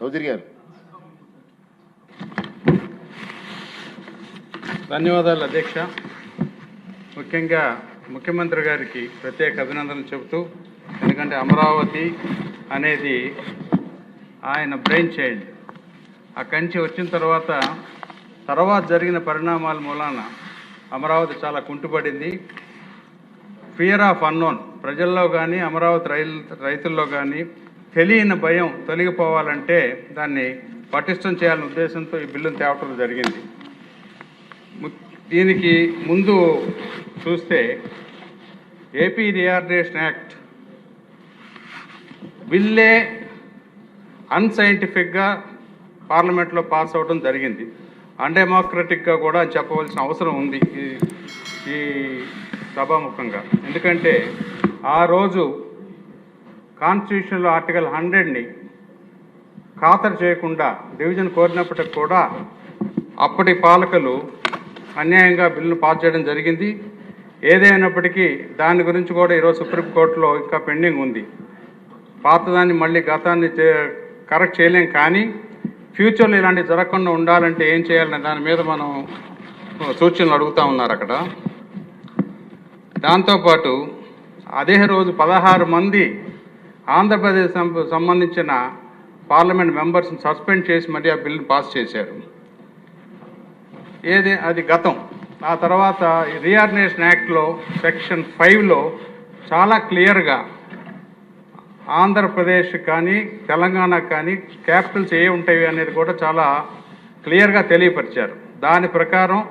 చౌదరి గారు. ధన్యవాదాలు అధ్యక్ష. ముఖ్యంగా ముఖ్యమంత్రి గారికి ప్రత్యేక అభినందనలు చెబుతూ, ఎందుకంటే అమరావతి అనేది ఆయన బ్రెయిన్ చైల్డ్. అక్కడి నుంచి వచ్చిన తర్వాత జరిగిన పరిణామాల మూలాన అమరావతి చాలా కుంటుపడింది. ఫియర్ ఆఫ్ అన్నోన్ ప్రజల్లో కానీ అమరావతి రైతుల్లో కానీ తెలియని భయం తొలగిపోవాలంటే దాన్ని పటిష్టం చేయాలనే ఉద్దేశంతో ఈ బిల్లును తేవటం జరిగింది. దీనికి ముందు చూస్తే ఏపీ రీఆర్గనైజేషన్ యాక్ట్ బిల్లే అన్సైంటిఫిక్గా పార్లమెంట్లో పాస్ అవ్వడం జరిగింది. అన్డెమోక్రటిక్గా కూడా చెప్పవలసిన అవసరం ఉంది ఈ సభాముఖంగా. ఎందుకంటే ఆ రోజు కాన్స్టిట్యూషన్లో ఆర్టికల్ 100ని ఖాతరు చేయకుండా డివిజన్ కోరినప్పటికి కూడా అప్పటి పాలకులు అన్యాయంగా బిల్లును పాస్ చేయడం జరిగింది. ఏదైనప్పటికీ దాని గురించి కూడా ఈరోజు సుప్రీంకోర్టులో ఇంకా పెండింగ్ ఉంది. పాతదాన్ని మళ్ళీ గతాన్ని కరెక్ట్ చేయలేం, కానీ ఫ్యూచర్లో ఇలాంటివి జరగకుండా ఉండాలంటే ఏం చేయాలనే దాని మీద మనం సూచనలు అడుగుతూ ఉన్నారు అక్కడ. దాంతోపాటు అదే రోజు 16 మంది ఆంధ్రప్రదేశ్ సంబంధించిన పార్లమెంట్ మెంబర్స్ని సస్పెండ్ చేసి మరీ ఆ బిల్లును పాస్ చేశారు. అది గతం. ఆ తర్వాత రీఆర్గనైజేషన్ యాక్ట్లో సెక్షన్ 5లో చాలా క్లియర్గా ఆంధ్రప్రదేశ్ కానీ తెలంగాణ కానీ క్యాపిటల్స్ ఏ ఉంటాయి అనేది కూడా చాలా క్లియర్గా తెలియపరిచారు. దాని ప్రకారం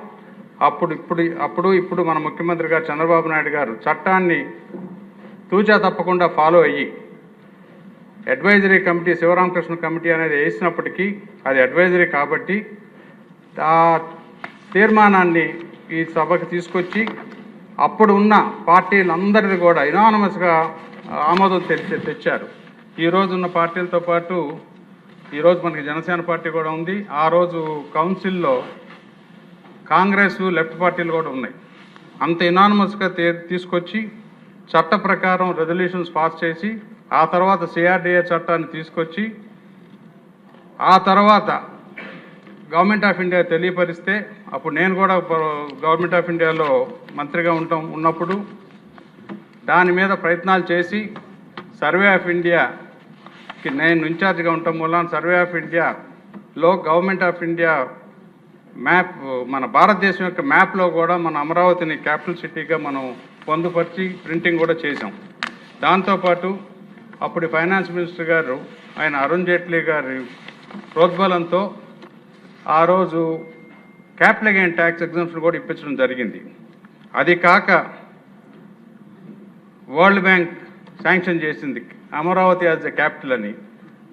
ఇప్పుడు మన ముఖ్యమంత్రి గారు చంద్రబాబు నాయుడు గారు చట్టాన్ని తూచా తప్పకుండా ఫాలో అయ్యి అడ్వైజరీ కమిటీ, శివరామకృష్ణ కమిటీ అనేది వేసినప్పటికీ అది అడ్వైజరీ కాబట్టి ఆ తీర్మానాన్ని ఈ సభకు తీసుకొచ్చి అప్పుడు ఉన్న పార్టీలందరిది కూడా యునానిమస్గా ఆమోదం తెచ్చారు. ఈరోజు ఉన్న పార్టీలతో పాటు ఈరోజు మనకి జనసేన పార్టీ కూడా ఉంది. ఆ రోజు కౌన్సిల్లో కాంగ్రెస్, లెఫ్ట్ పార్టీలు కూడా ఉన్నాయి. అంత యునానిమస్గా తీసుకొచ్చి చట్ట ప్రకారం రెజల్యూషన్స్ పాస్ చేసి ఆ తర్వాత సిఆర్డిఏ చట్టాన్ని తీసుకొచ్చి ఆ తర్వాత గవర్నమెంట్ ఆఫ్ ఇండియా తెలియపరిస్తే అప్పుడు నేను కూడా గవర్నమెంట్ ఆఫ్ ఇండియాలో మంత్రిగా ఉన్నప్పుడు దాని మీద ప్రయత్నాలు చేసి సర్వే ఆఫ్ ఇండియాకి నేను ఇన్ఛార్జ్గా ఉండటం మూలాన సర్వే ఆఫ్ ఇండియాలో గవర్నమెంట్ ఆఫ్ ఇండియా మ్యాప్, మన భారతదేశం యొక్క మ్యాప్లో కూడా మన అమరావతిని క్యాపిటల్ సిటీగా మనం పొందుపరిచి ప్రింటింగ్ కూడా చేసాం. దాంతోపాటు అప్పుడు ఫైనాన్స్ మినిస్టర్ గారు ఆయన అరుణ్ జైట్లీ గారి ప్రోద్బలంతో ఆ రోజు క్యాపిటల్ గెయిన్ ట్యాక్స్ ఎగ్జంప్షన్ కూడా ఇప్పించడం జరిగింది. అది కాక వరల్డ్ బ్యాంక్ శాంక్షన్ చేసింది అమరావతి యాజ్ ఎ క్యాపిటల్ అని.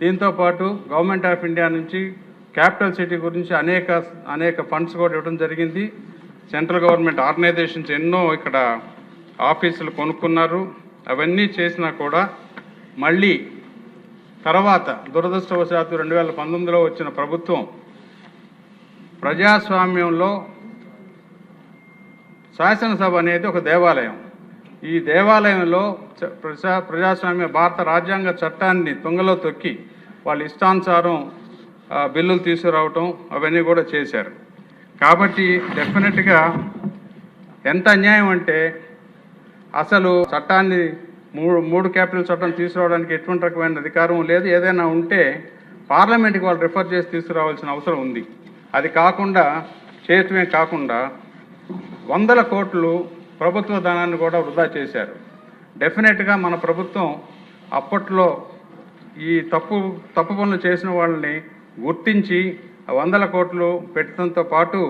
దీంతోపాటు గవర్నమెంట్ ఆఫ్ ఇండియా నుంచి క్యాపిటల్ సిటీ గురించి అనేక ఫండ్స్ కూడా ఇవ్వడం జరిగింది. సెంట్రల్ గవర్నమెంట్ ఆర్గనైజేషన్స్ ఎన్నో ఇక్కడ ఆఫీసులు కొనుక్కున్నారు. అవన్నీ చేసినా కూడా మళ్ళీ తర్వాత దురదృష్టవశాత్తు 2019లో వచ్చిన ప్రభుత్వం ప్రజాస్వామ్యంలో శాసనసభ అనేది ఒక దేవాలయం. ఈ దేవాలయంలో ప్రజాస్వామ్య భారత రాజ్యాంగ చట్టాన్ని తుంగలో తొక్కి వాళ్ళ ఇష్టానుసారం బిల్లులు తీసుకురావటం అవన్నీ కూడా చేశారు. కాబట్టి డెఫినెట్గా ఎంత అన్యాయం అంటే అసలు చట్టాన్ని మూడు క్యాపిటల్ చట్టం తీసుకురావడానికి ఎటువంటి రకమైన అధికారం లేదు. ఏదైనా ఉంటే పార్లమెంట్కి వాళ్ళు రిఫర్ చేసి తీసుకురావాల్సిన అవసరం ఉంది. అది కాకుండా చేయటమే కాకుండా 100 కోట్లు ప్రభుత్వ ధనాన్ని కూడా వృధా చేశారు. డెఫినెట్గా మన ప్రభుత్వం అప్పట్లో ఈ తప్పు పనులు చేసిన వాళ్ళని గుర్తించి 100 కోట్లు పెట్టడంతో పాటు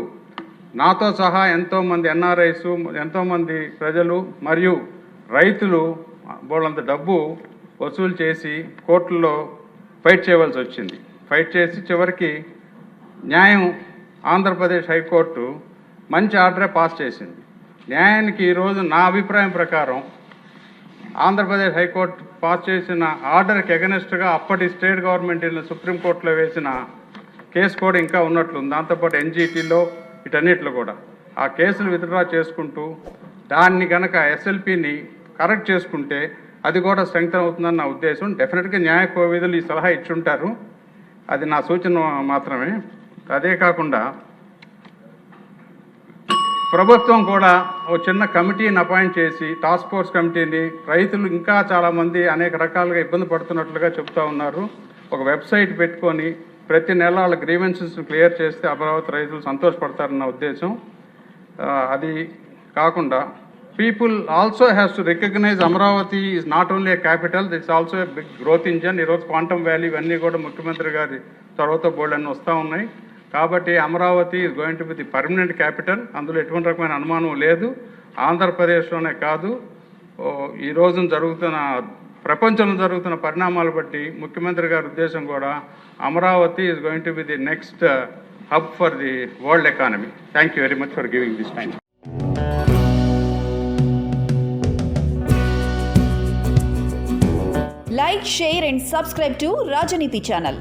నాతో సహా ఎంతోమంది ఎన్ఆర్ఐస్, ఎంతోమంది ప్రజలు మరియు రైతులు వాళ్ళంత డబ్బు వసూలు చేసి కోర్టుల్లో ఫైట్ చేయవలసి వచ్చింది. ఫైట్ చేసి చివరికి న్యాయం ఆంధ్రప్రదేశ్ హైకోర్టు మంచి ఆర్డరే పాస్ చేసింది. న్యాయానికి ఈరోజు నా అభిప్రాయం ప్రకారం ఆంధ్రప్రదేశ్ హైకోర్టు పాస్ చేసిన ఆర్డర్కి ఎగనెస్ట్గా అప్పటి స్టేట్ గవర్నమెంట్ సుప్రీంకోర్టులో వేసిన కేసు కూడా ఇంకా ఉన్నట్లుంది. దాంతోపాటు ఎన్జీటీలో వీటన్నిటిలో కూడా ఆ కేసులు విత్డ్రా చేసుకుంటూ దాన్ని కనుక ఎస్ఎల్పిని కరెక్ట్ చేసుకుంటే అది కూడా స్ట్రెంగ్తన్ అవుతుందని నా ఉద్దేశం. డెఫినెట్గా న్యాయ కోవిధులు ఈ సలహా ఇచ్చుంటారు. అది నా సూచన మాత్రమే. అదే కాకుండా ప్రభుత్వం కూడా ఒక చిన్న కమిటీని అపాయింట్ చేసి, టాస్క్ ఫోర్స్ కమిటీని, రైతులు ఇంకా చాలామంది అనేక రకాలుగా ఇబ్బంది పడుతున్నట్లుగా చెప్తా ఉన్నారు, ఒక వెబ్సైట్ పెట్టుకొని ప్రతి నెల వాళ్ళ గ్రీవెన్సెస్ని క్లియర్ చేస్తే అమరావతి రైతులు సంతోషపడతారన్న ఉద్దేశం. అది కాకుండా people also has to recognize Amaravati is not only a capital, that's also a big growth engine. ఈరోజు క్వాంటమ్ వ్యాలీ ఇవన్నీ కూడా ముఖ్యమంత్రి గారి త్వరతో బోర్డు అన్నీ వస్తూ ఉన్నాయి. కాబట్టి Amaravati is going to be the permanent capital, అందులో ఎటువంటి రకమైన అనుమానం లేదు. ఆంధ్రప్రదేశ్లోనే కాదు, ఈ రోజున జరుగుతున్న ప్రపంచంలో జరుగుతున్న పరిణామాలు బట్టి ముఖ్యమంత్రి గారి ఉద్దేశం కూడా Amaravati is going to be the next hub for the world economy. Thank you very much for giving this time. Like, share and subscribe to Rajaniti channel.